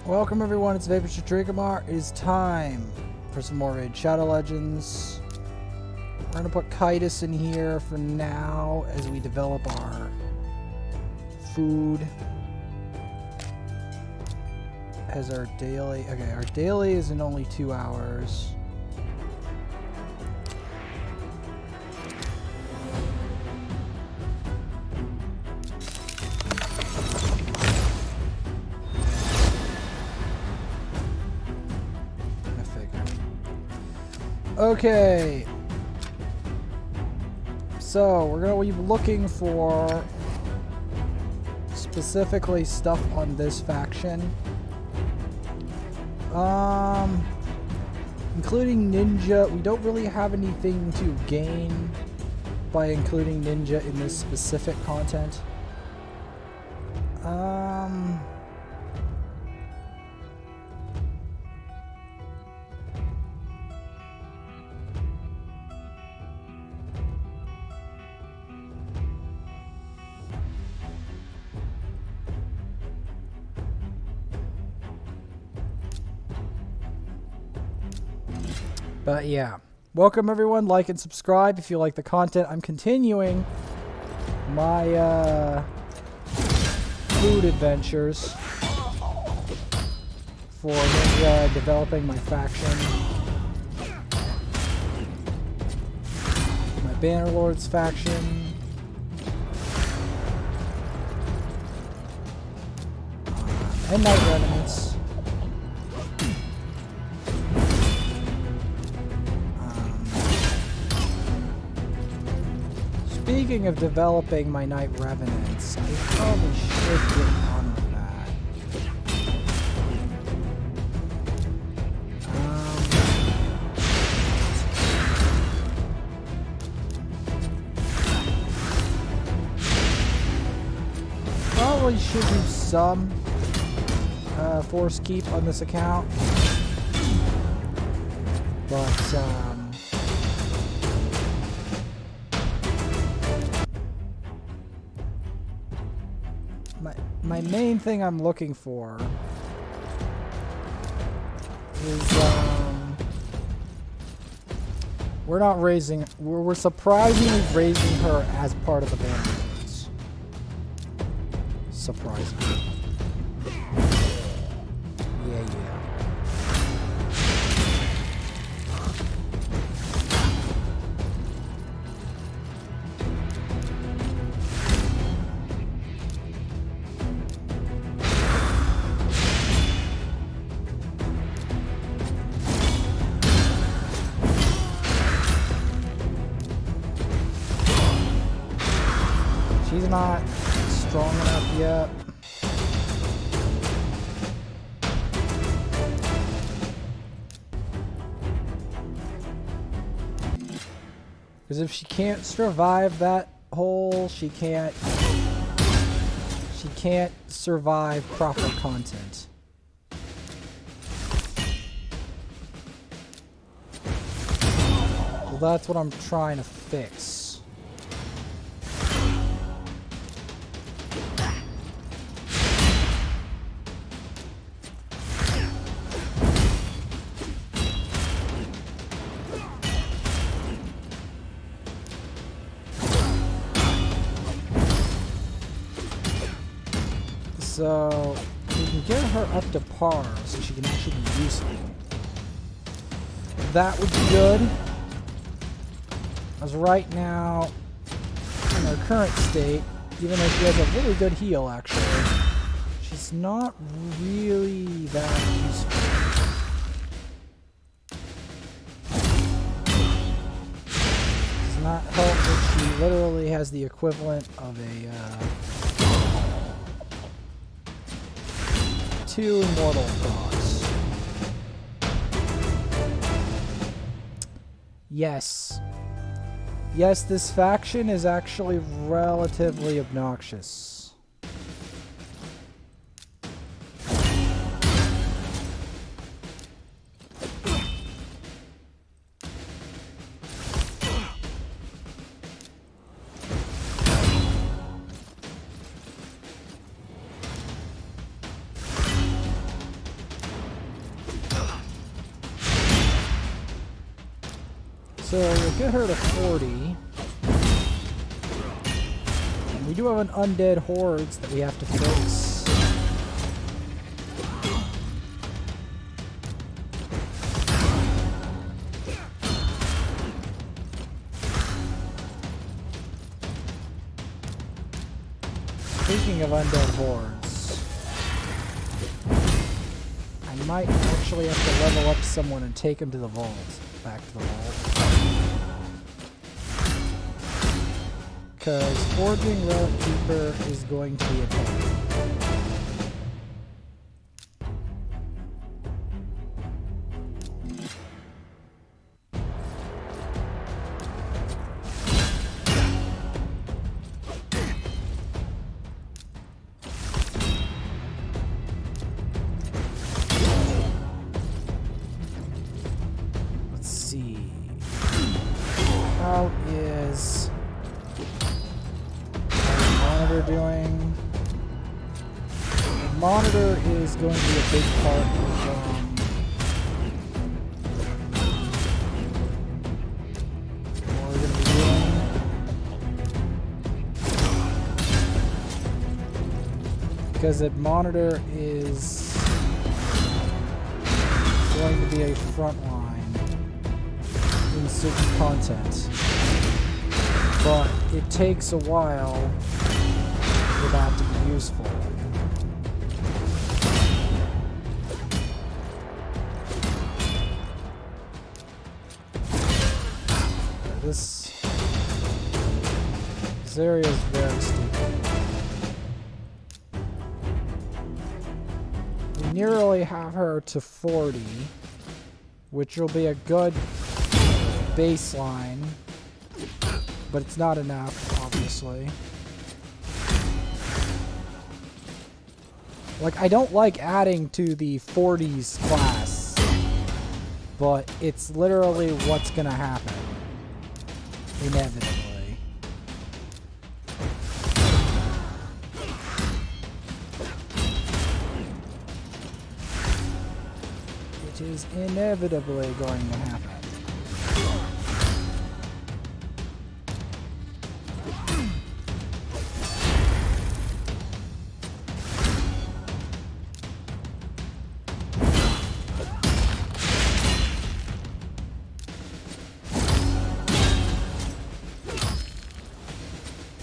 Welcome everyone, it's Vapor Dragamar. It is time for some more Raid Shadow Legends. We're gonna put Kitus in here for now as we develop our food. As our daily, okay, our daily is in only 2 hours. Okay, so we're going to be looking for specifically stuff on this faction, including Ninja. We don't really have anything to gain by including Ninja in this specific content. But yeah, welcome everyone, like and subscribe if you like the content. I'm continuing my food adventures for Ninja, developing my faction. My Bannerlords faction. And Night Revenants. Speaking of developing my Night Revenants, I probably should get on with that. Probably should do some force keep on this account, but my main thing I'm looking for is we're surprisingly raising her as part of the Bannerlords. Surprisingly. Yeah. She's not strong enough yet. Because if she can't survive that hole, she can't survive proper content. Well, that's what I'm trying to fix. So we can get her up to par so she can actually be useful. That would be good. As right now, in her current state, even though she has a really good heal actually, she's not really that useful. Does not help that she literally has the equivalent of a 2 immortal procs. Yes. Yes, this faction is actually relatively obnoxious. So we'll get her to 40. And we do have an undead hordes that we have to fix. Speaking of undead hordes, I might actually have to level up someone and take him to the vault. Back to the vault. Because Forging Relic Keeper is going to be a pain. How is our monitor doing? The monitor is going to be a big part of what we're going to be doing. Because the monitor is going to be a front line in certain content, but it takes a while for that to be useful. This area is very stupid. We nearly have her to 40, which will be a good baseline, but it's not enough, obviously. Like, I don't like adding to the 40s class, but it's literally what's gonna happen. Inevitably. It is inevitably going to happen.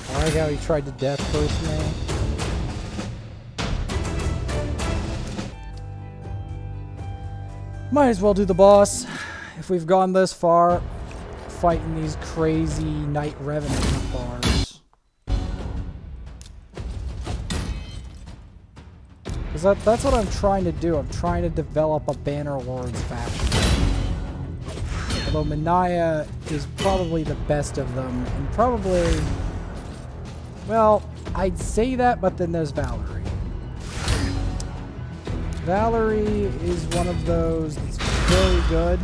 I like how he tried to death burst me. Might as well do the boss. If we've gone this far, fighting these crazy Night Revenant bars. Because that's what I'm trying to do. I'm trying to develop a Bannerlords faction. Although Manaya is probably the best of them, and probably... Well, I'd say that, but then there's Valerie. Valerie is one of those that's very good.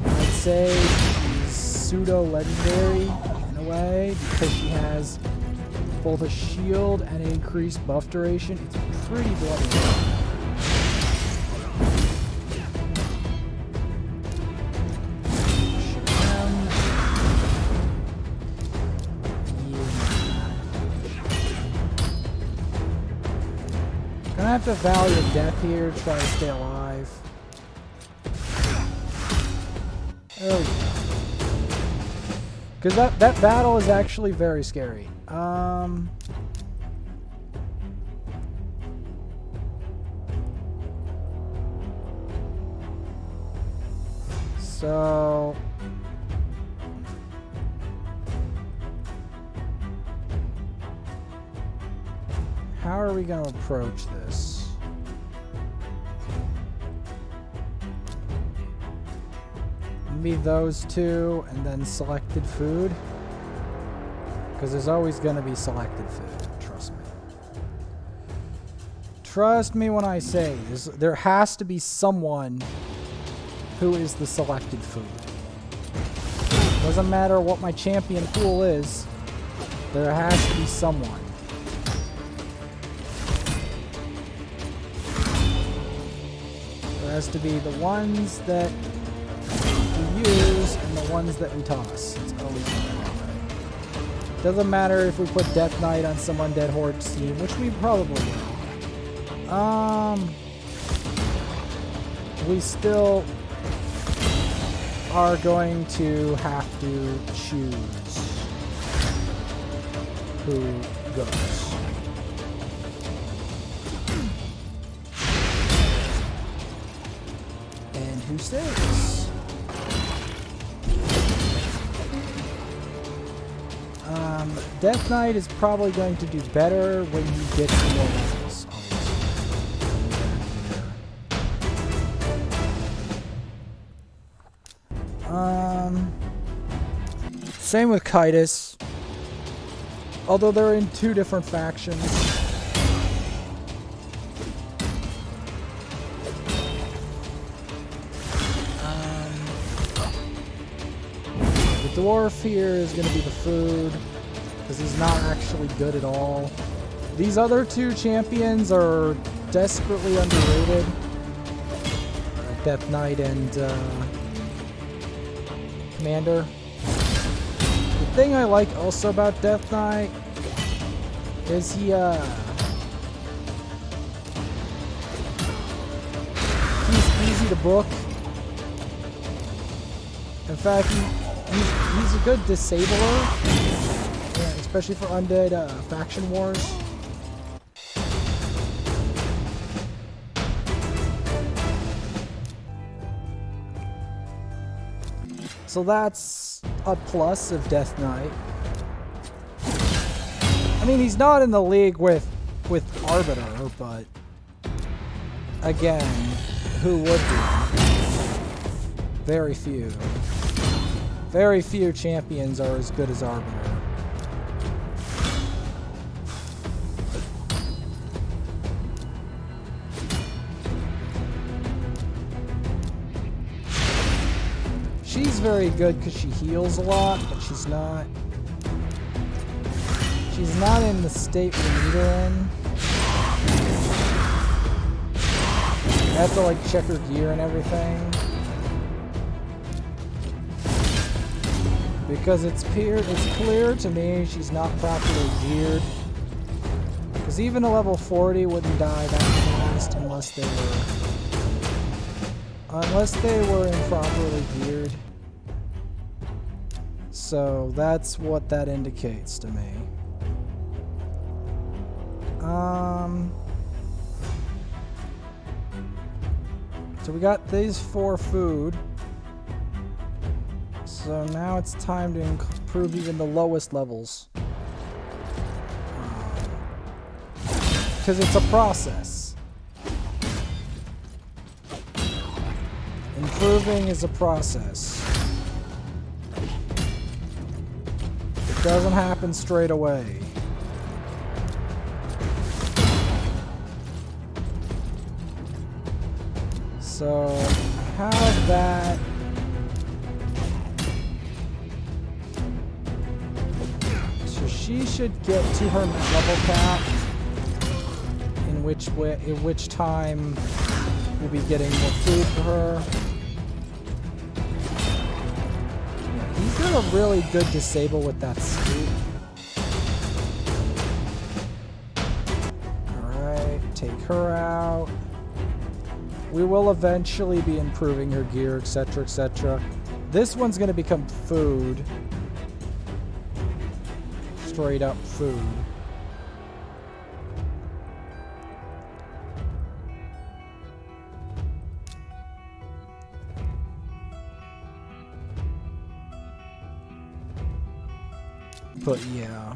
I'd say she's pseudo-legendary in a way, because she has both a shield and an increased buff duration. It's pretty bloody good. I have to value death here to try to stay alive. There we go. Because that battle is actually very scary. So... how are we going to approach this? Maybe those two and then selected food? Because there's always going to be selected food, trust me. Trust me when I say there has to be someone who is the selected food. Doesn't matter what my champion pool is, there has to be someone. Has to be the ones that ones that we toss. It's always going to be that way. Doesn't matter if we put Death Knight on some Undead Horde team, which we probably will. We still are going to have to choose who goes. And who stays. Death Knight is probably going to do better when you get to more levels. Same with Kaitis. Although they're in two different factions. The dwarf here is going to be the food, because he's not actually good at all. These other two champions are desperately underrated. Death Knight and Commander. The thing I like also about Death Knight is he's easy to book. In fact, he's a good disabler, yeah, especially for undead faction wars. So that's a plus of Death Knight. I mean, he's not in the league with Arbiter, but again, who would be? Very few. Very few champions are as good as Arbiter. She's very good because she heals a lot, but she's not in the state we need her in. I have to like check her gear and everything. Because it's clear to me she's not properly geared. Because even a level 40 wouldn't die that fast unless they were improperly geared. So that's what that indicates to me. So we got these 4 food. So now it's time to improve even the lowest levels. Because it's a process. Improving is a process. It doesn't happen straight away. So I have that. So she should get to her level cap, in which time we'll be getting more food for her. He's got a really good disable with that scoop. Alright, take her out. We will eventually be improving her gear, etc., etc. This one's going to become food. Straight up food. But yeah.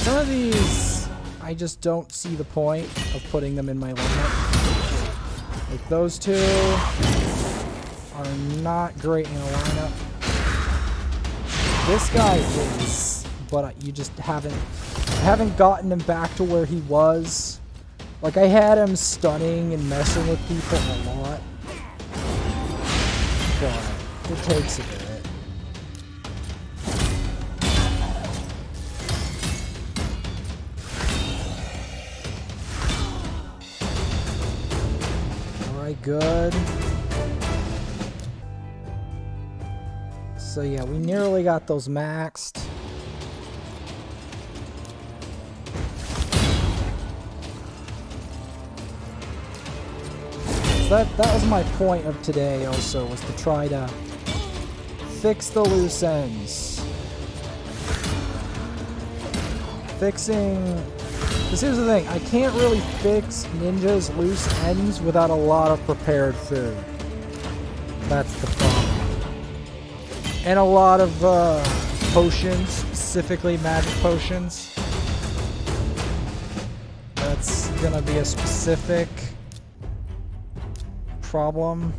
Some of these, I just don't see the point of putting them in my lineup. Like those two are not great in a lineup. This guy is, but you just haven't gotten him back to where he was. Like I had him stunning and messing with people a lot, but it takes a bit. good. So yeah, we nearly got those maxed. So that was my point of today also, was to try to fix the loose ends. Because here's the thing, I can't really fix Ninja's loose ends without a lot of prepared food. That's the problem. And a lot of potions, specifically magic potions. That's gonna be a specific problem.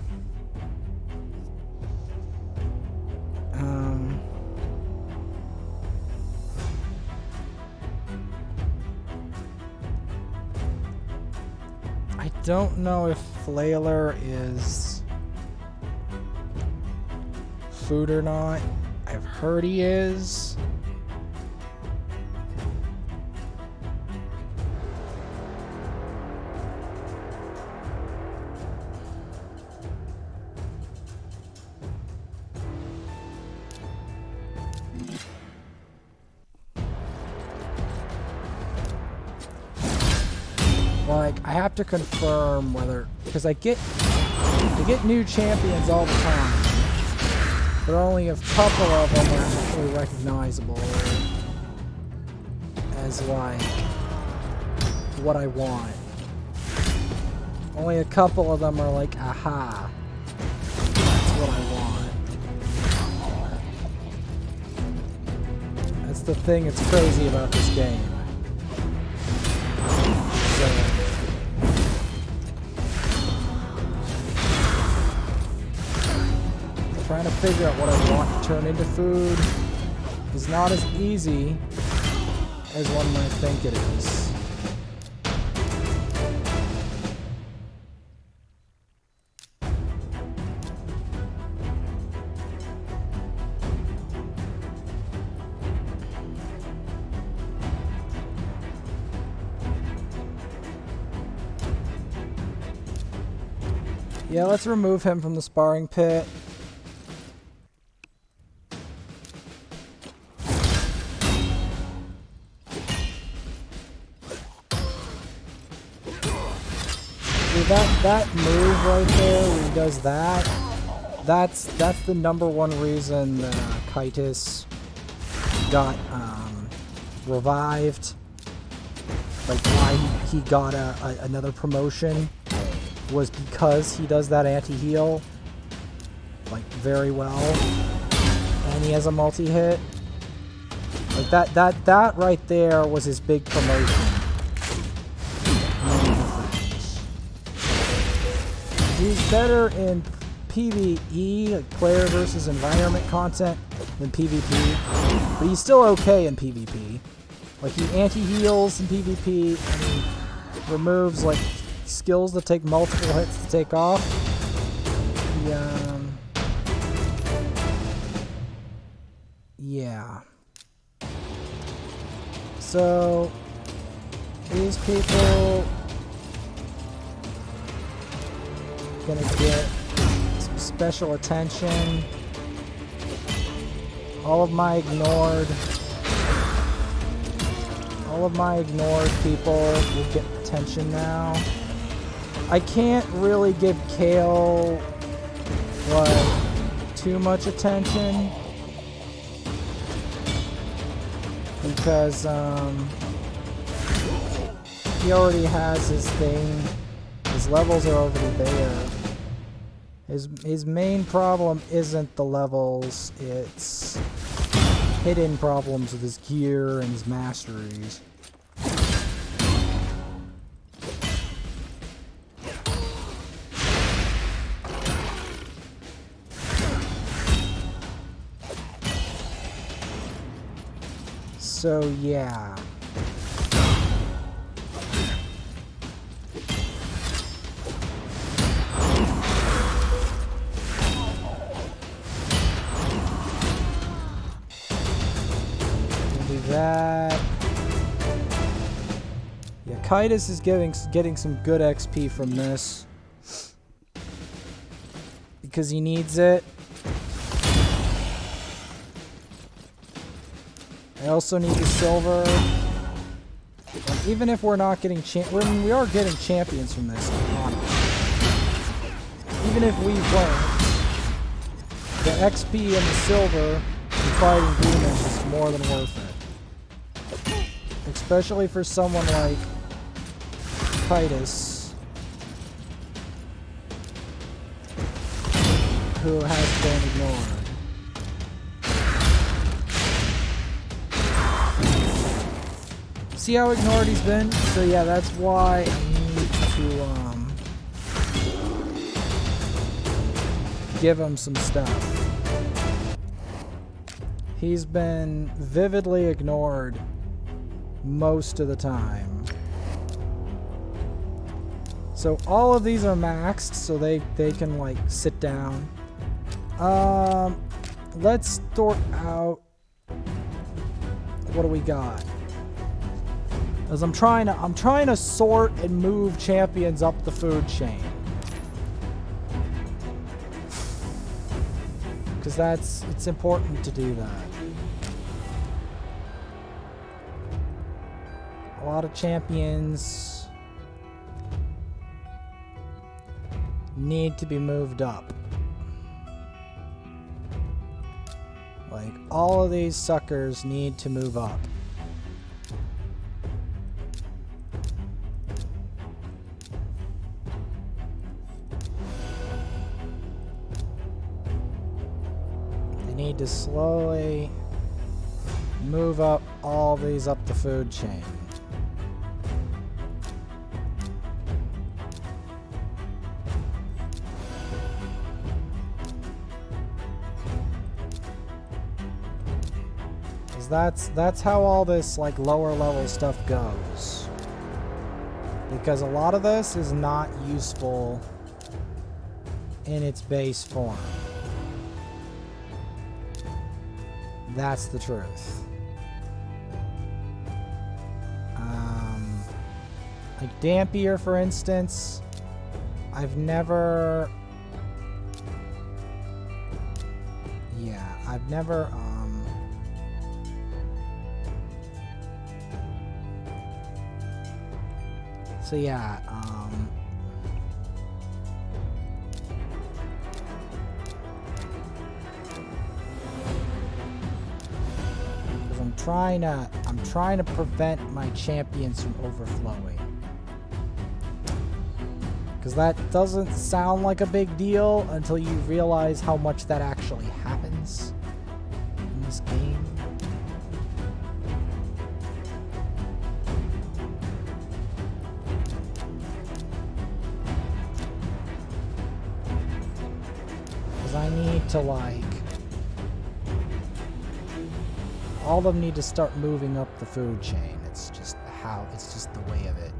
I don't know if Flailer is food or not. I've heard he is. Like, I have to confirm whether, because I get new champions all the time, but only a couple of them are actually recognizable as like what I want. Only a couple of them are like, aha, that's what I want. That's the thing that's crazy about this game. Trying to figure out what I want to turn into food is not as easy as one might think it is. Yeah, let's remove him from the sparring pit. That move right there, where he does that, that's the #1 reason that Kytus got revived. Like, why he got another promotion was because he does that anti-heal, like, very well, and he has a multi-hit. Like, that right there was his big promotion. He's better in PvE, like player versus environment content, than PvP, but he's still okay in PvP. Like, he anti-heals in PvP, and he removes, like, skills that take multiple hits to take off. Yeah. So, these people gonna get some special attention. All of my ignored people will get attention now. I can't really give Kale like too much attention because he already has his thing. His levels are already there. His main problem isn't the levels, it's hidden problems with his gear and his masteries. So yeah. That. Yeah, Kytus is getting some good XP from this. because he needs it. I also need the silver. And even if we're not getting we are getting champions from this, honestly. Even if we win, the XP and the silver in fighting demons is more than worth it. Especially for someone like Titus, who has been ignored. See how ignored he's been? So yeah, that's why I need to give him some stuff. He's been vividly ignored most of the time. So all of these are maxed, so they can like sit down. Let's sort out, what do we got? As I'm trying to sort and move champions up the food chain. Because it's important to do that. A lot of champions need to be moved up. Like, all of these suckers need to move up. Need to slowly move up all these up the food chain. Because that's how all this like lower level stuff goes. Because a lot of this is not useful in its base form. That's the truth. Like Dampier, for instance, I've never... So yeah, I'm trying to prevent my champions from overflowing. Because that doesn't sound like a big deal until you realize how much that actually happens in this game. Because I need to like... all of them need to start moving up the food chain. It's just the way of it.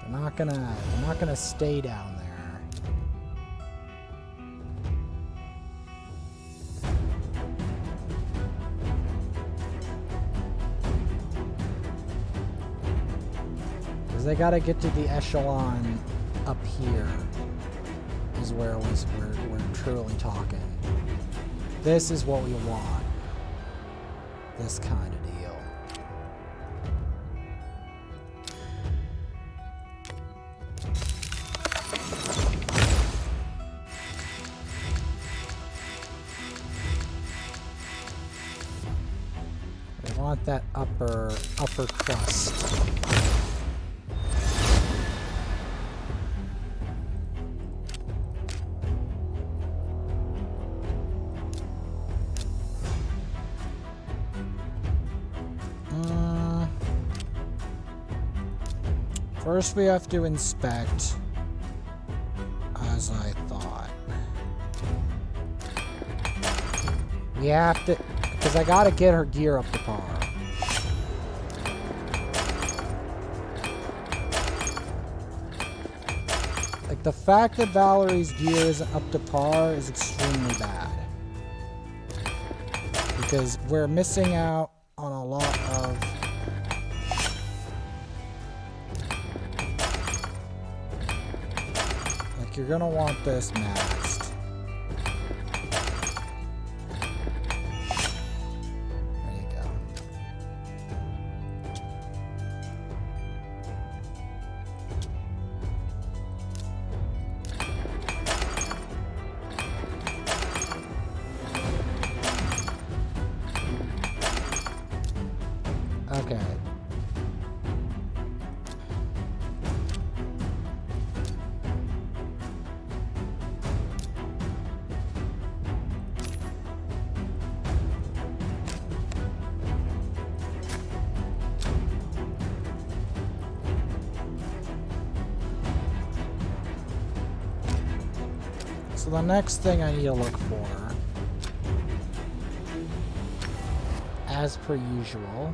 They're not gonna stay down there. Because they gotta get to the echelon up here is where we're truly talking. This is what we want. This kind of deal. We want that upper crust. First we have to inspect, as I thought. We have to, because I gotta get her gear up to par. Like, the fact that Valerie's gear isn't up to par is extremely bad. Because we're missing out on a lot of like you're gonna want this masked. There you go. Okay. So the next thing I need to look for, as per usual,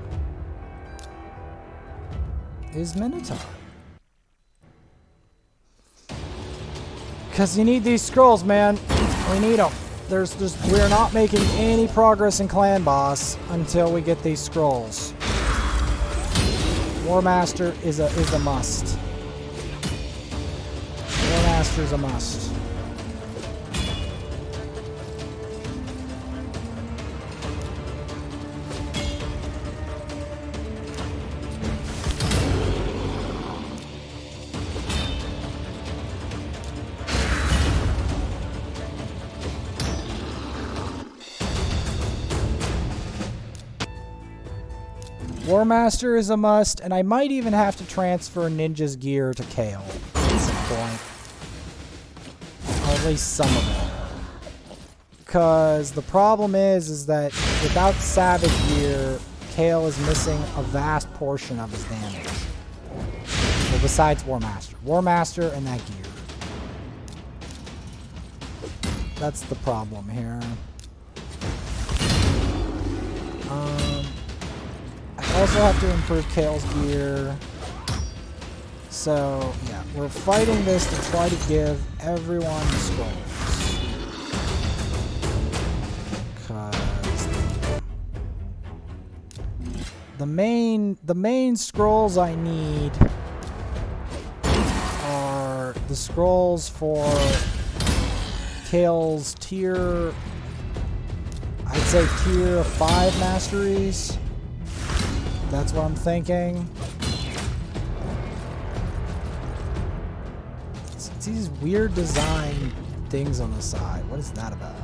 is Minotaur. Because you need these scrolls, man. We need them. We're not making any progress in Clan Boss until we get these scrolls. War Master is a must. War Master is a must. War Master is a must, and I might even have to transfer Ninja's gear to Kale at some point. Or at least some of it. Because the problem is that without Savage gear, Kale is missing a vast portion of his damage. Well, besides War Master. War Master and that gear. That's the problem here. I also have to improve Kale's gear. So, yeah, we're fighting this to try to give everyone scrolls. Because the main scrolls I need are the scrolls for Kale's tier, I'd say tier 5 masteries. That's what I'm thinking. It's these weird design things on the side. What is that about?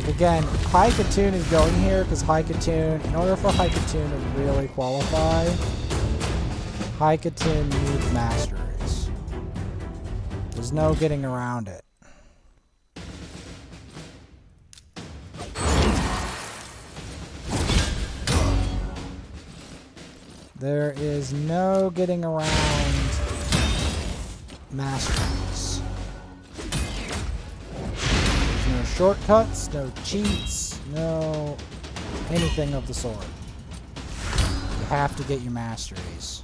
Again, High-Katoon is going here because High-Katoon, in order for High-Katoon to really qualify, High-Katoon needs masteries. There's no getting around it. There is no getting around masteries. There's no shortcuts, no cheats, no anything of the sort. You have to get your masteries.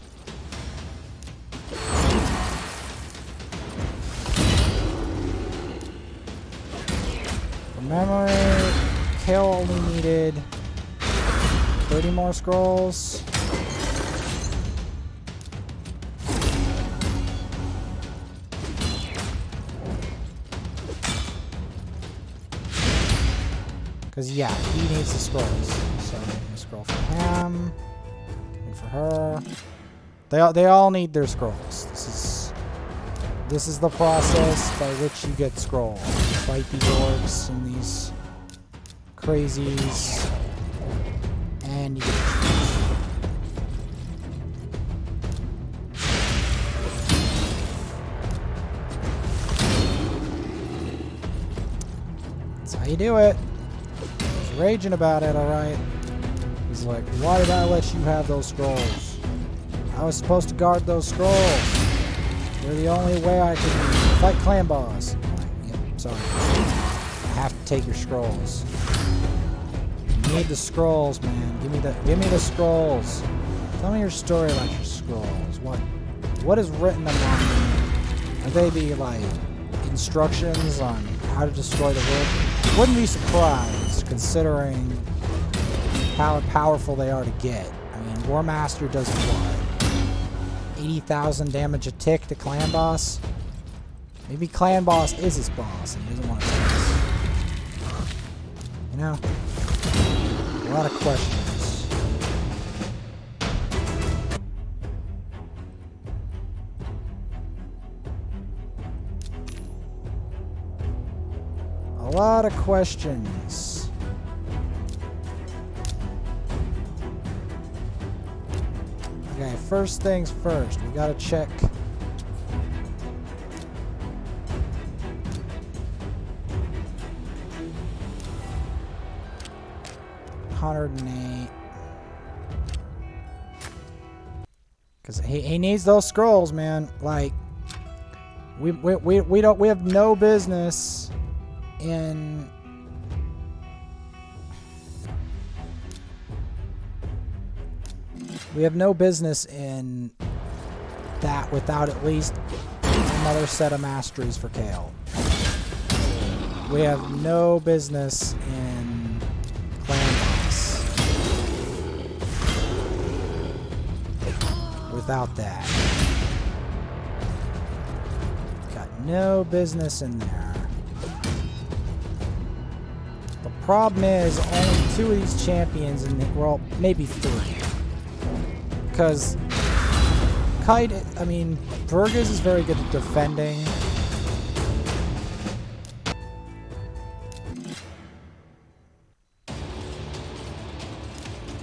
From memory, Kale only needed 30 more scrolls. Because, yeah, he needs the scrolls. So, a scroll for him. And for her. They all need their scrolls. This is the process by which you get scrolls. You fight these orcs and these crazies. And you get scrolls. That's how you do it. He's raging about it, alright. He's like, why did I let you have those scrolls? I was supposed to guard those scrolls. They're the only way I can fight Clan Boss. I'm like, yep, sorry. I have to take your scrolls. You need the scrolls, man. Give me the scrolls. Tell me your story about your scrolls. What is written among them? Are they the like instructions on how to destroy the world. Wouldn't be surprised, considering how powerful they are to get. I mean, War Master does what? 80,000 damage a tick to Clan Boss? Maybe Clan Boss is his boss and he doesn't want to take us. You know? A lot of questions. A lot of questions. Okay, first things first. We gotta check. $108. Because he needs those scrolls, man. Like, we have no business in that without at least another set of masteries for Kayle. We have no business in Clan Boss without that. Got no business in there. The problem is only 2 of these champions, well, maybe 3. Because Burgess is very good at defending.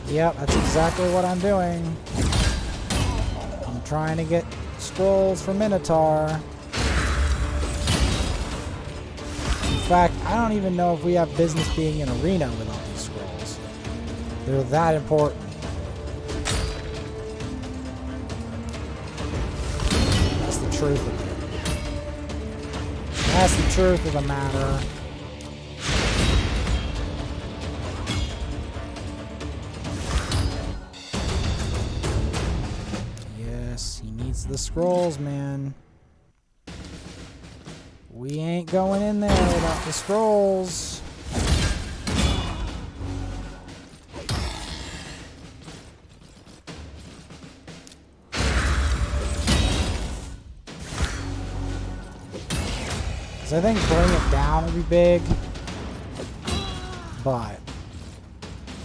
Yep, that's exactly what I'm doing. I'm trying to get scrolls for Minotaur. In fact, I don't even know if we have business being in arena without these scrolls. They're that important. That's the truth of it. That's the truth of the matter. Yes, he needs the scrolls, man. We ain't going in there without the scrolls. So I think bring it down would be big. But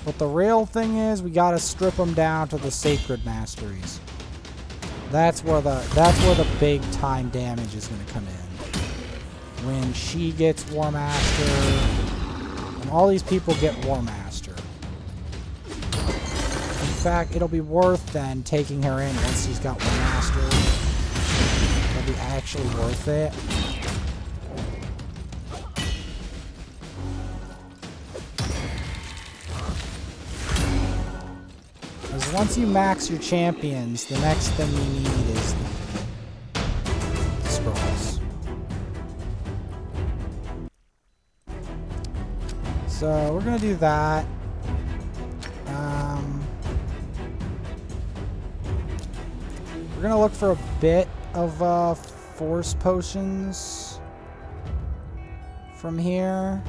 what the real thing is, we gotta strip them down to the sacred masteries. That's where the big time damage is gonna come in. When she gets War Master, and all these people get War Master. In fact, it'll be worth then taking her in once she's got War Master. It'll be actually worth it. Because once you max your champions, the next thing you need is the scrolls. So we're gonna do that. We're gonna look for a bit of force potions from here.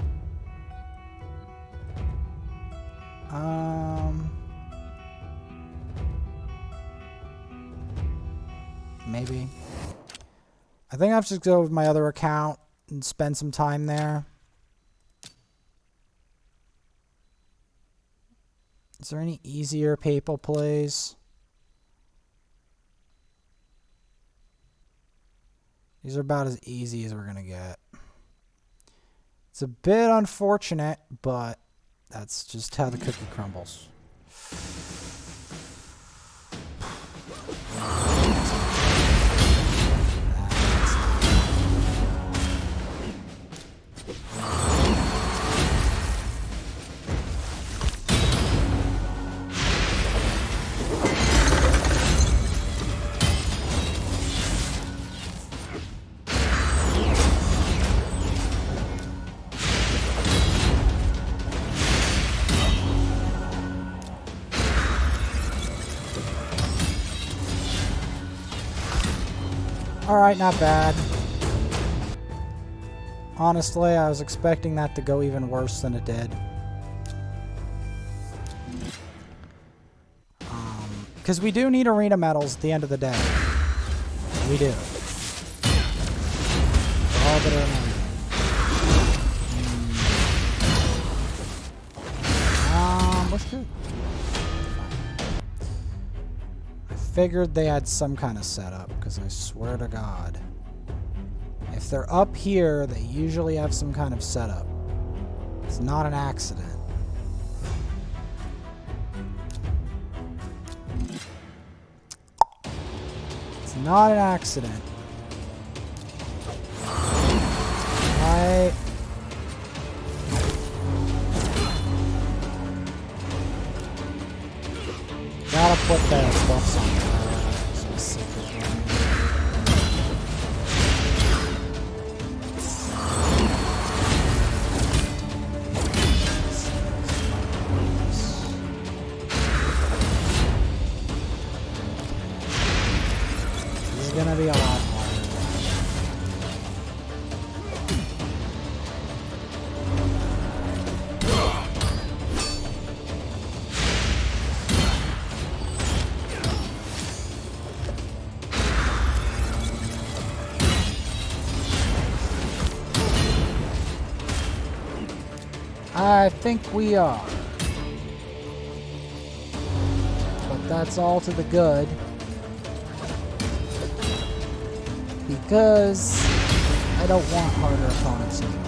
Maybe. I think I have to go with my other account and spend some time there. Is there any easier papal plays? These are about as easy as we're going to get. It's a bit unfortunate, but that's just how the cookie crumbles. Alright, not bad. Honestly, I was expecting that to go even worse than it did. Because we do need arena medals at the end of the day. We do. For all that are amazing. What's good? I figured they had some kind of setup, because I swear to God. If they're up here, they usually have some kind of setup. It's not an accident. It's not an accident. Right. Gotta put the buffs on that specifically. This is gonna be a lot harder. I think we are. But that's all to the good. Because I don't want harder opponents anyway.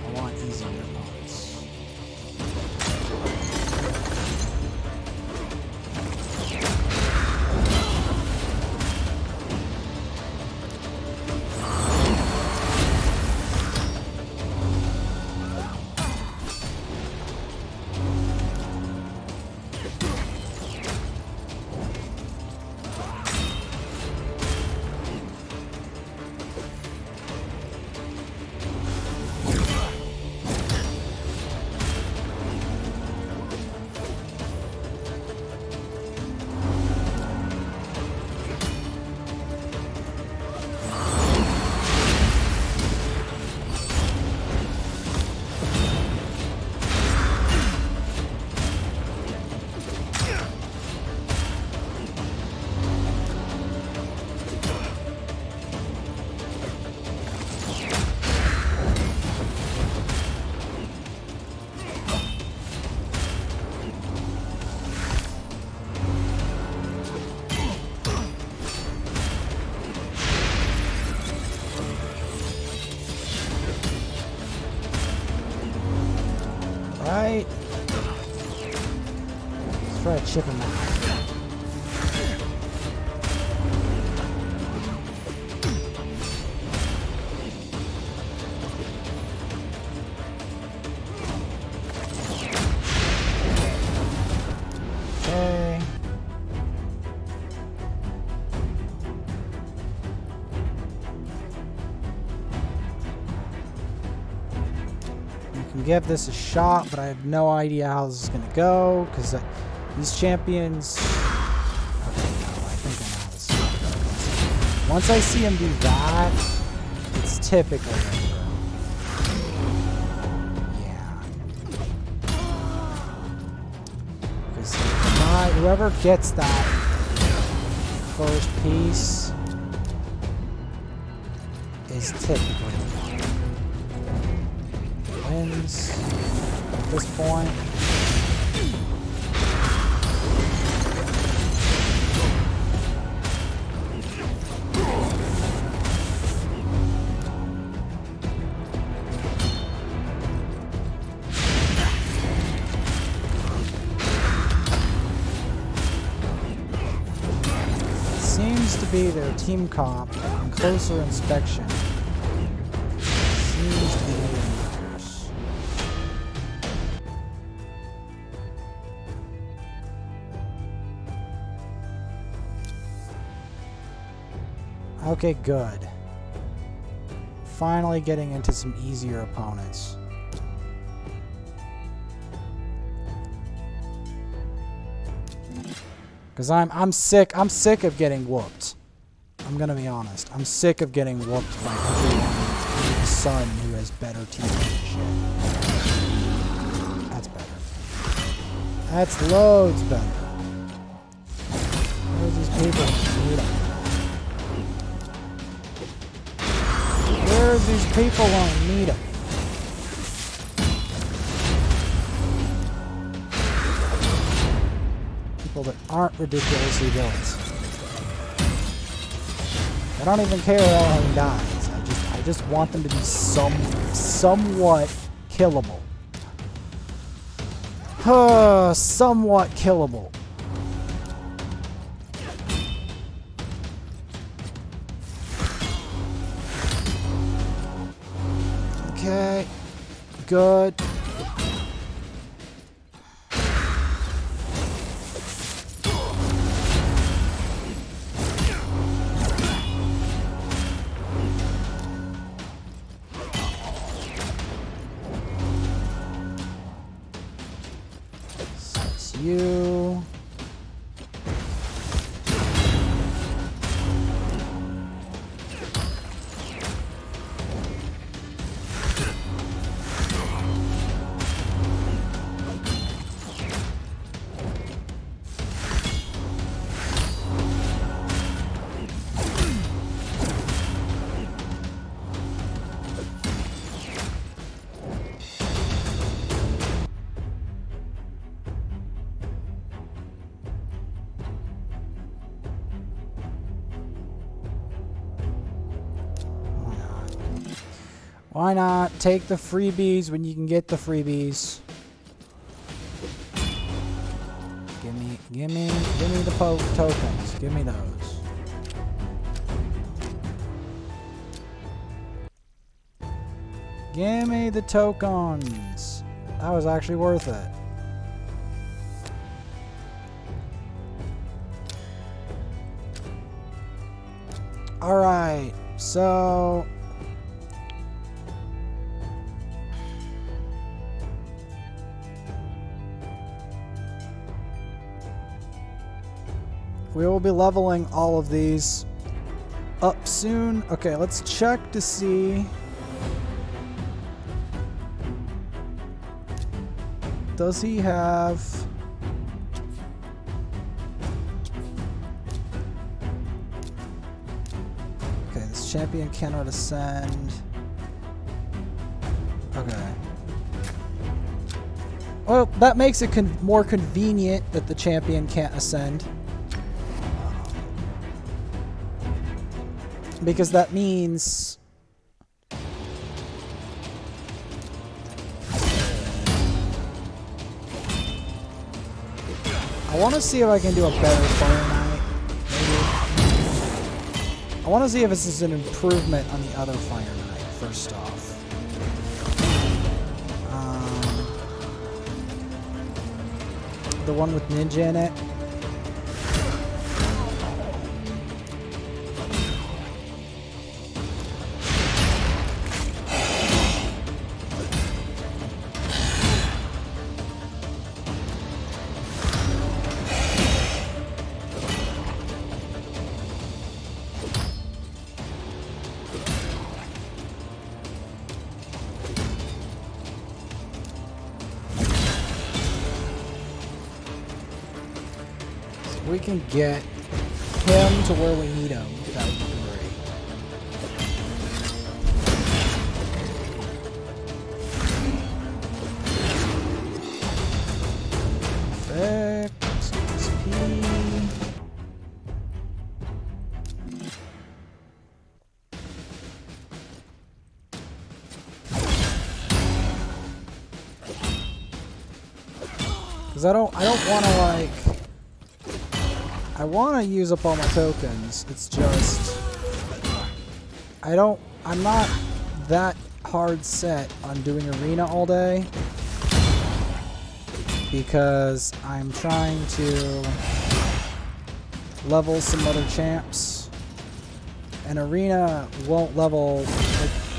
I want easier opponents. Right. Let's try to chip him out. Okay. Give this a shot, but I have no idea how this is going to go, because these champions... Okay, no, I think I know how this is going to go. Once I see him do that, it's typically over. Yeah. Because whoever gets that first piece is typically wins at this point. Seems to be their team comp and closer inspection. Seems to be okay, good. Finally getting into some easier opponents. Because I'm sick of getting whooped. I'm gonna be honest. I'm sick of getting whooped by everyone under the sun who has better team shit. That's better. That's loads better. Where's these people? Where's these people on meet 'em? People that aren't ridiculously built. I don't even care if anyone dies. I just want them to be somewhat killable. Somewhat killable. Okay. Good. You. Why not take the freebies when you can get the freebies? Give me the tokens. Give me those. Give me the tokens. That was actually worth it. All right, so. We will be leveling all of these up soon. Okay, let's check to see. Does he have... Okay, this champion cannot ascend. Okay. Well, that makes it more convenient that the champion can't ascend. Because that means... I want to see if I can do a better Fire Knight. Maybe. I want to see if this is an improvement on the other Fire Knight, first off. The one with Ninja in it. We can get him to where we need him. That would be great. Perfect. XP. Because I don't want to like. I want to use up all my tokens. It's just I'm not that hard set on doing arena all day because I'm trying to level some other champs, and arena won't level.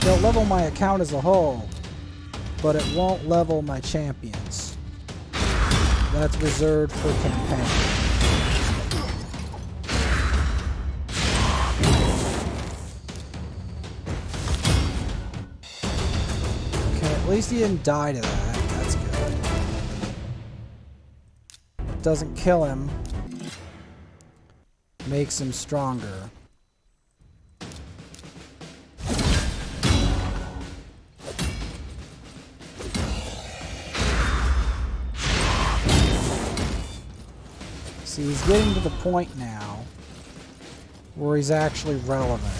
They'll level my account as a whole, but it won't level my champions. That's reserved for campaign. least he didn't die to that. That's good. Doesn't kill him. Makes him stronger. See, he's getting to the point now where he's actually relevant.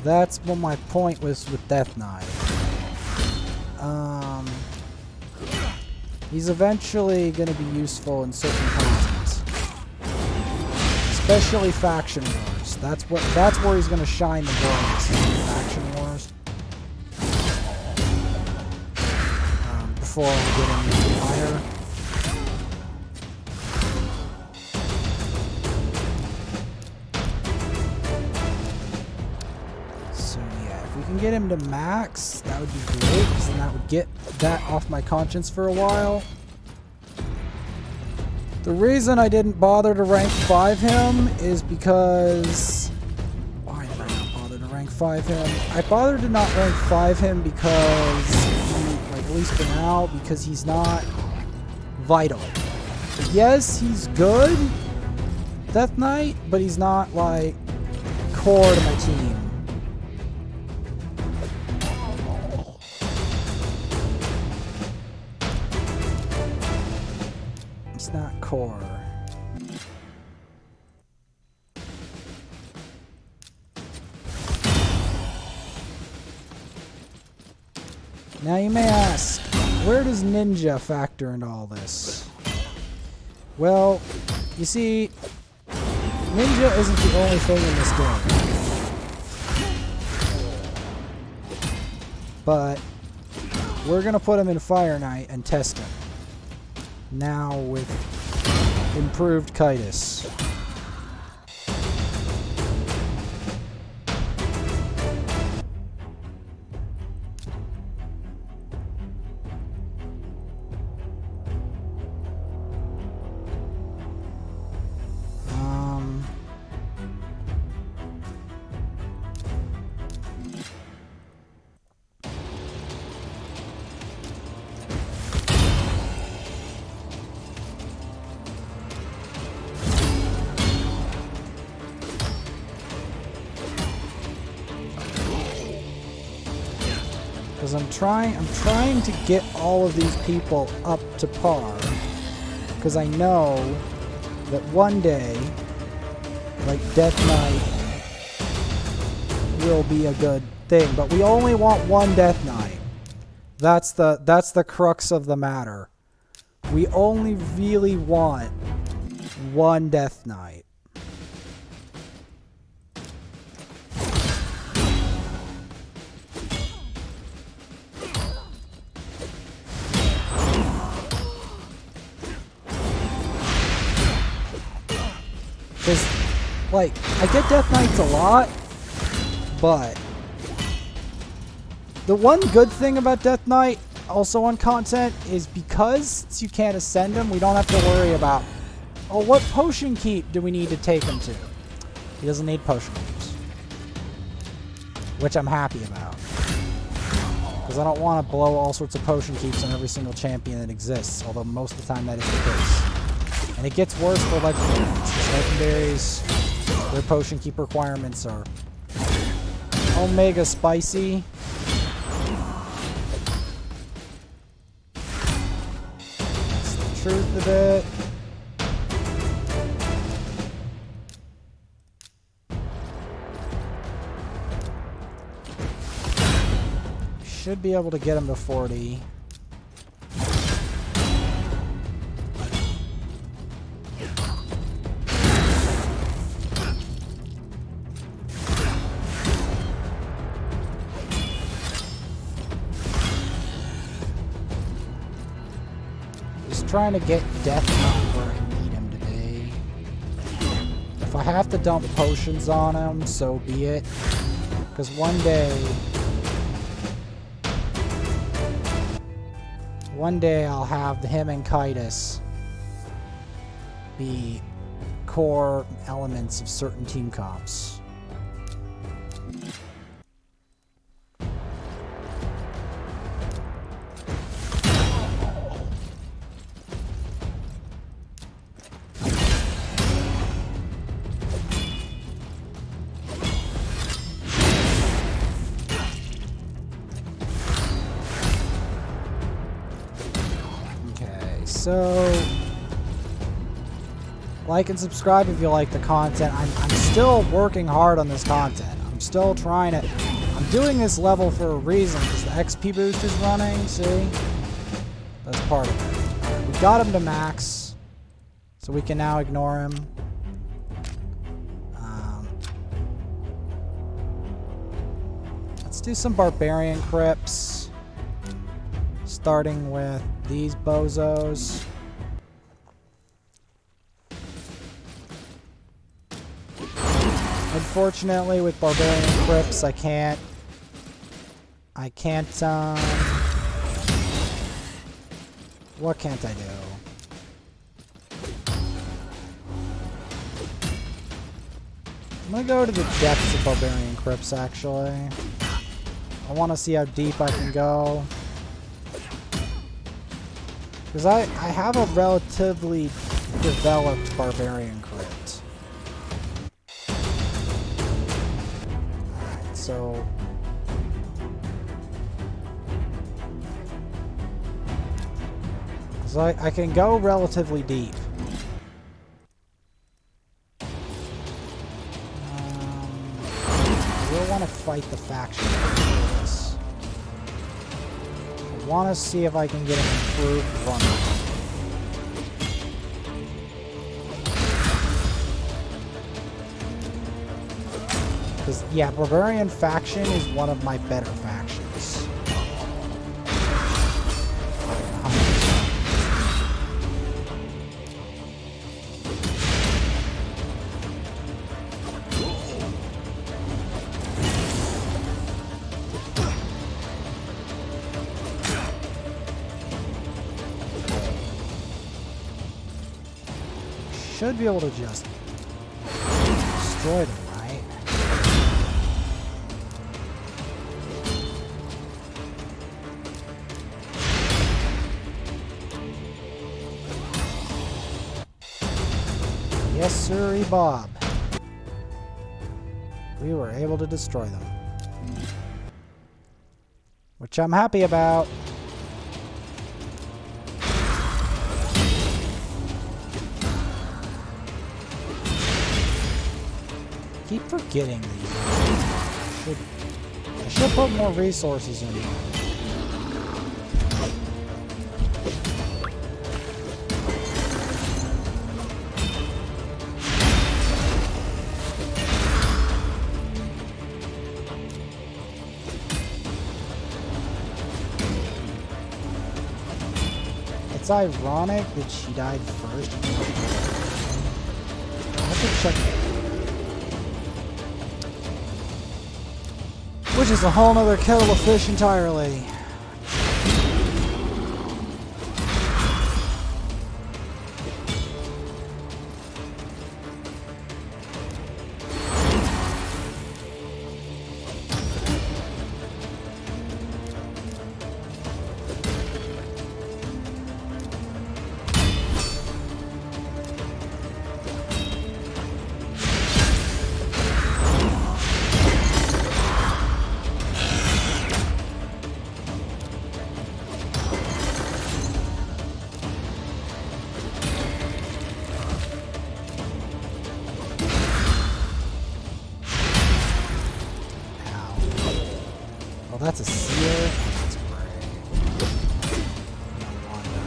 That's what my point was with Death Knight. He's eventually going to be useful in certain content, especially Faction Wars. That's where he's going to shine the brightest. Faction Wars. Before I get him higher. Get him to max, that would be great, because then that would get that off my conscience for a while. The reason I didn't bother to rank 5 him is because... Why did I not bother to rank 5 him? I bothered to not rank 5 him because, like, at least for now, because he's not vital. Yes, he's good, Death Knight, but he's not, like, core to my team. Not core. Now you may ask, where does Ninja factor into all this? Well, you see, Ninja isn't the only thing in this game. But we're gonna put him in Fire Knight and test him. Now with improved Kaitis. Because I'm trying to get all of these people up to par. Because I know that one day, like, Death Knight will be a good thing. But we only want one Death Knight. That's the crux of the matter. We only really want one Death Knight. Because, like, I get Death Knights a lot, but the one good thing about Death Knight, also on content, is because you can't ascend him, we don't have to worry about, oh, what potion keep do we need to take him to? He doesn't need potion keeps. Which I'm happy about. Because I don't want to blow all sorts of potion keeps on every single champion that exists, although most of the time that is the case. And it gets worse for legendaries. Legendaries, their potion keep requirements are omega spicy. That's the truth of it. Should be able to get him to 40. Trying to get Death Knight where I need him to be. If I have to dump potions on him, so be it. Because one day I'll have him and Kaitis be core elements of certain team comps. So, like and subscribe if you like the content. I'm still working hard on this content. I'm still trying to... I'm doing this level for a reason, because the XP boost is running, see? That's part of it. Alright, we got him to max, so we can now ignore him. Let's do some Barbarian Crypts, starting with these bozos. Unfortunately, with Barbarian Crypts, I can't, what can't I do? I'm gonna go to the depths of Barbarian Crypts, actually. I want to see how deep I can go. Because I have a relatively developed Barbarian Crypt. Alright, so... So I can go relatively deep. I will want to fight the faction. I want to see if I can get an improved run. Because, yeah, Barbarian faction is one of my better factions. Should be able to just destroy them, right? Yes, sirree, Bob. We were able to destroy them. Which I'm happy about. Keep forgetting these. I should put more resources in here. It's ironic that she died first. I have to check. Which is a whole nother kettle of fish entirely. Oh, that's a seer. That's great. No wonder.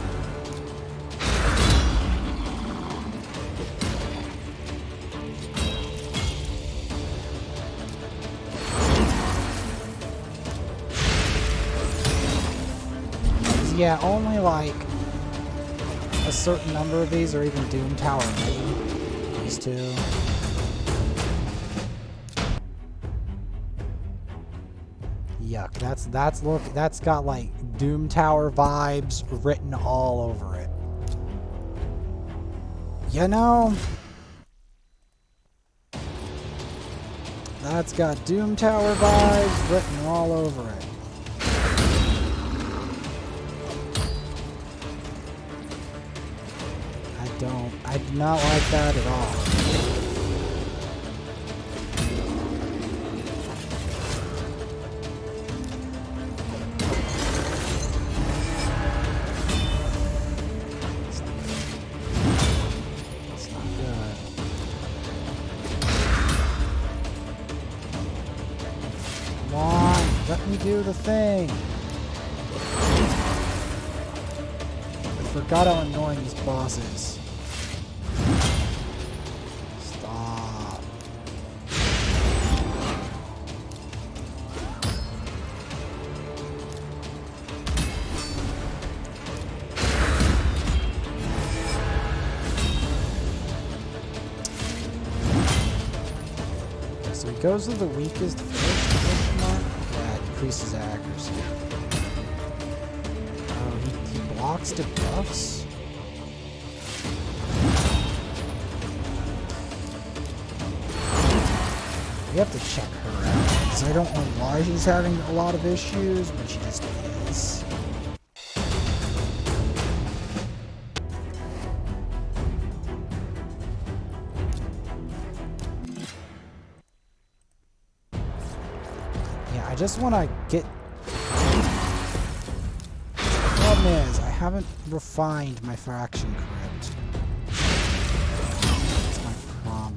Yeah, only like a certain number of these are even Doom Tower ready. These two. Yuck, that's got like Doom Tower vibes written all over it. You know, that's got Doom Tower vibes written all over it. I do not like that at all. Come on, let me do the thing. I forgot how annoying this boss is. Stop. So he goes to the weakest first, yeah, it decreases accuracy. Oh, he blocks debuffs? We have to check her out, because I don't know why she's having a lot of issues, but she just is. I just want to get... The problem is, I haven't refined my fraction crypt. That's my problem.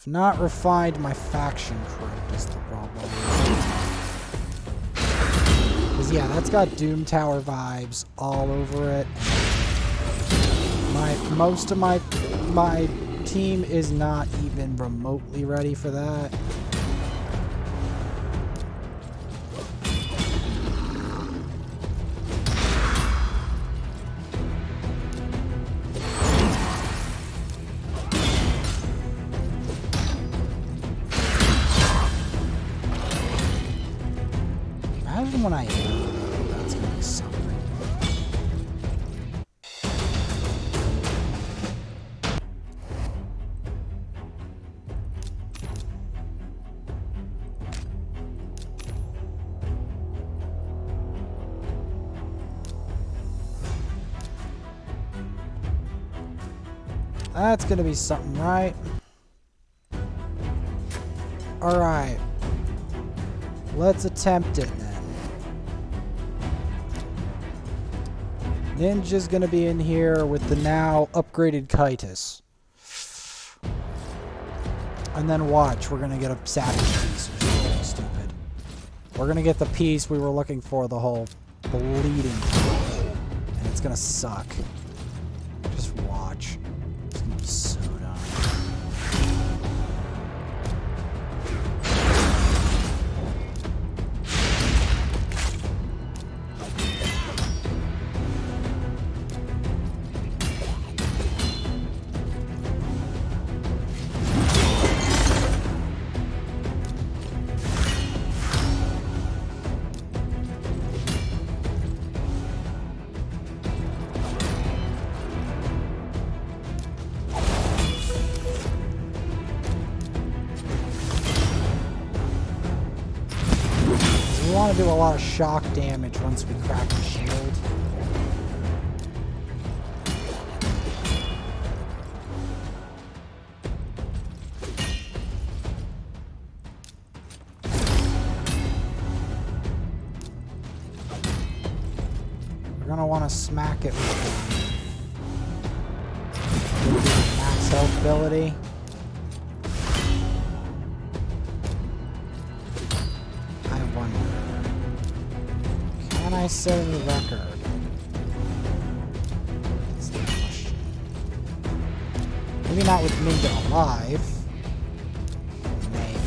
I've not refined my faction crypt is the problem. Because yeah, that's got Doom Tower vibes all over it. Most of my team is not even remotely ready for that. Imagine when I hit it. That's gonna be something. That's gonna be something, right? Alright. Let's attempt it then. Ninja's gonna be in here with the now upgraded Kytus. And then watch, we're gonna get a savage piece or something stupid. We're gonna get the piece we were looking for the whole bleeding time. And it's gonna suck. Just watch. It's gonna be so dumb. We want to do a lot of shock damage once we crack the shield. We're going to want to smack it with max health ability. Can I set a record? That's the question. Maybe not with Ninja alive. Maybe.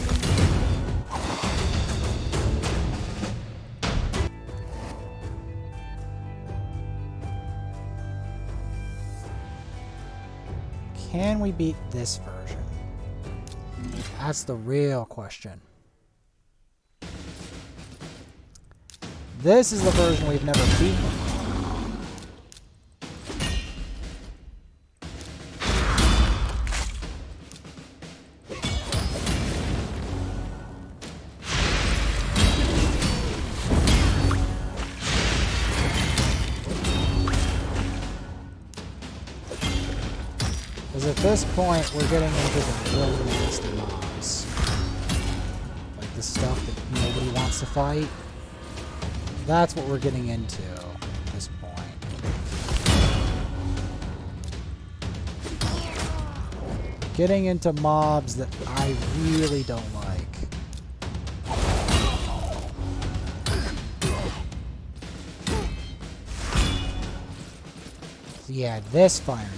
Can we beat this version? That's the real question. This is the version we've never beaten. Because at this point, we're getting into the really nasty mobs. Like the stuff that nobody wants to fight. That's what we're getting into at this point. Getting into mobs that I really don't like. So yeah, this Fire Knight.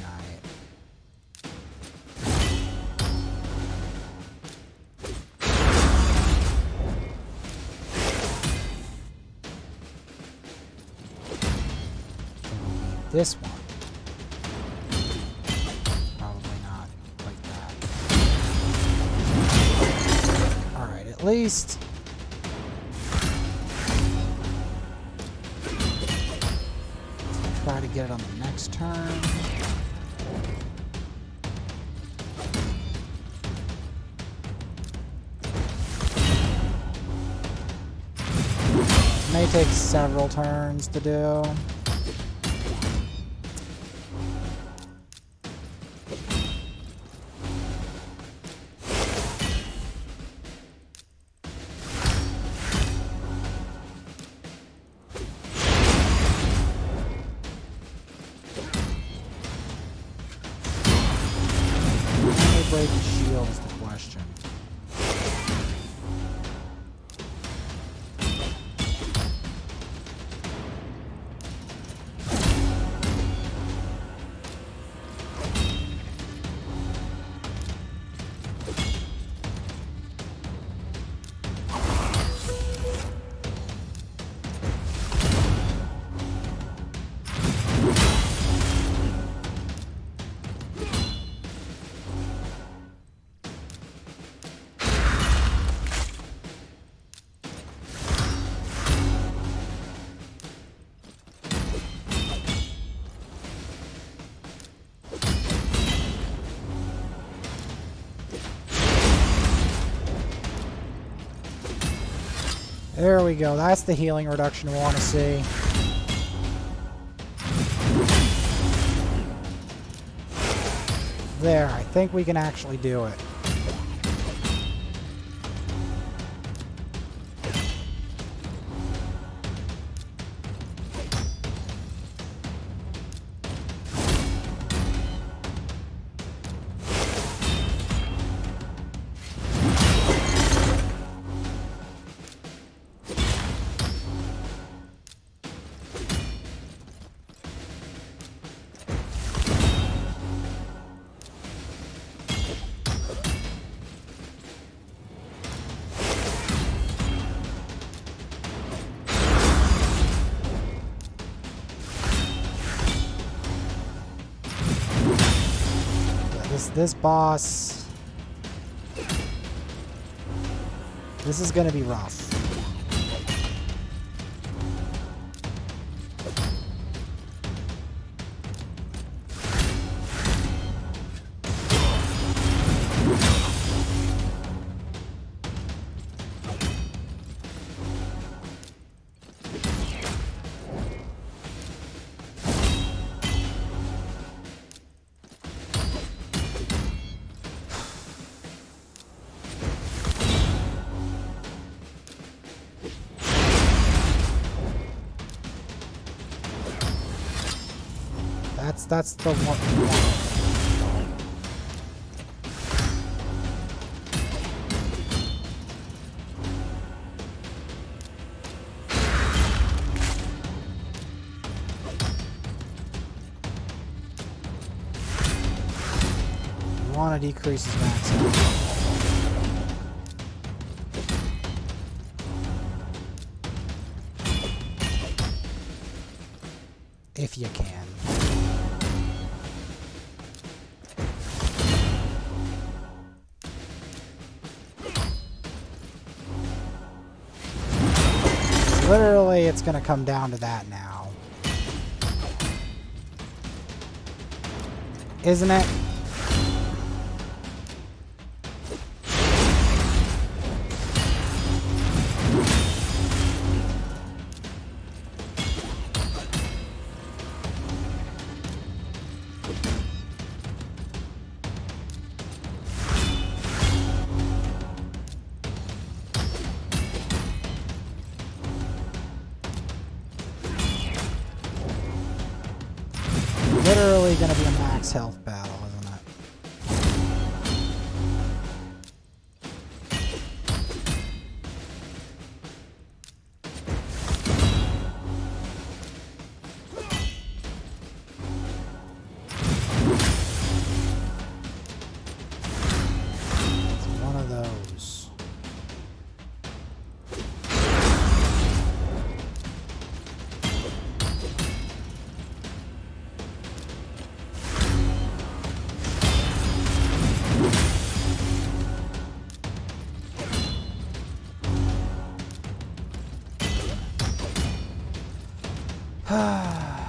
This one. Probably not like that. Alright, at least... try to get it on the next turn. It may take several turns to do. Break the shield is the question. There we go. That's the healing reduction we want to see. There, I think we can actually do it. This boss, this is gonna be rough. That's the one. You want to decrease his max health. If you can. Literally, it's going to come down to that now. Isn't it? literally going to be a max health battle, isn't it? It's one of those.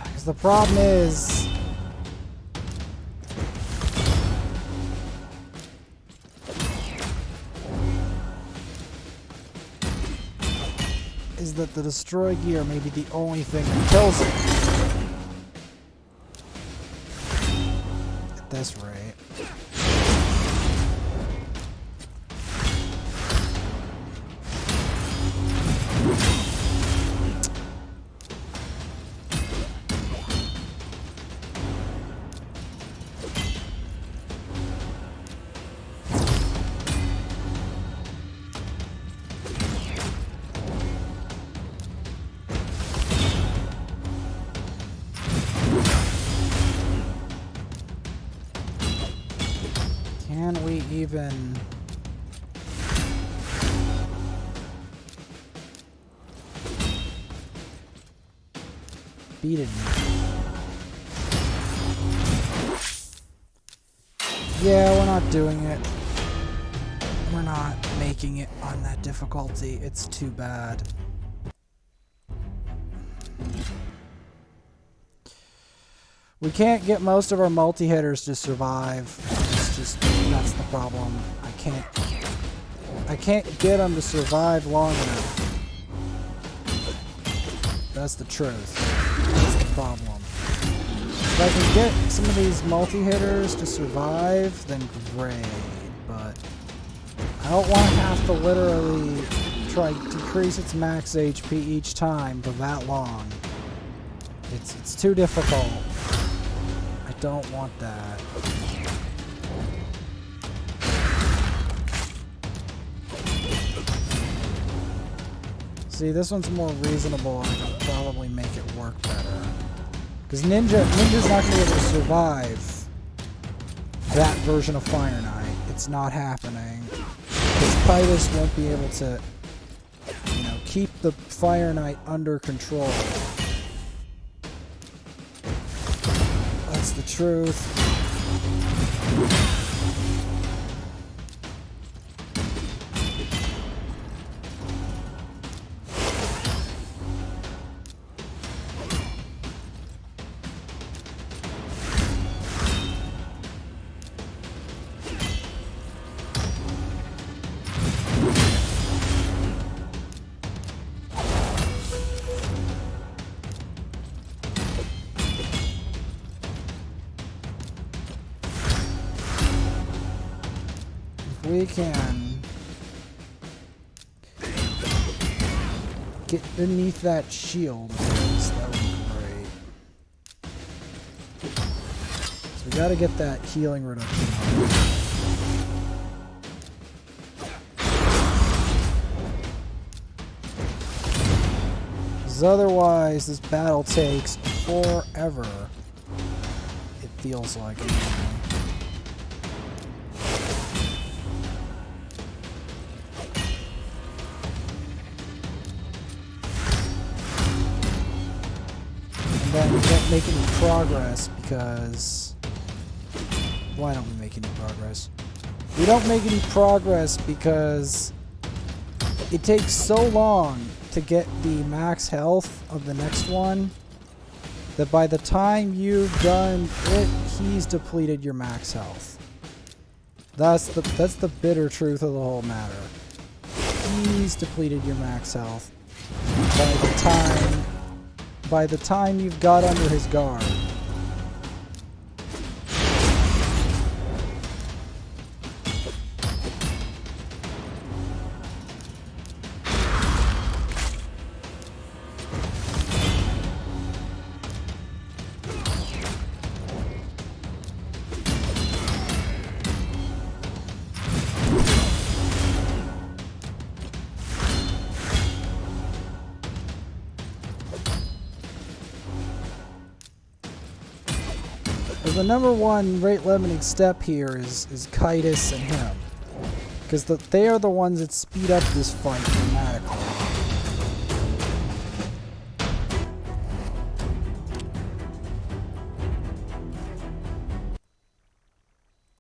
Because the problem is that the destroy gear may be the only thing that kills it. At this rate. Can we even beat it? Yeah, we're not doing it. We're not making it on that difficulty. It's too bad. We can't get most of our multi-hitters to survive. It's just, that's the problem. I can't get them to survive long enough. That's the truth. That's the problem. If I can get some of these multi-hitters to survive, then great. But I don't want to have to literally try to decrease its max HP each time for that long. It's too difficult. I don't want that. See, this one's more reasonable and I can probably make it work better. Because Ninja's not going to be able to survive that version of Fire Knight. It's not happening. Because Titus won't be able to, you know, keep the Fire Knight under control. That's the truth. We can get beneath that shield. That would be great. So we gotta get that healing reduction. Because otherwise, this battle takes forever. It feels like it. Then we don't make any progress because... Why don't we make any progress? We don't make any progress because it takes so long to get the max health of the next one that by the time you've done it, he's depleted your max health. That's the bitter truth of the whole matter. He's depleted your max health by the time you've got under his guard. the number one rate limiting step here is Kaitis and him. Because they are the ones that speed up this fight dramatically.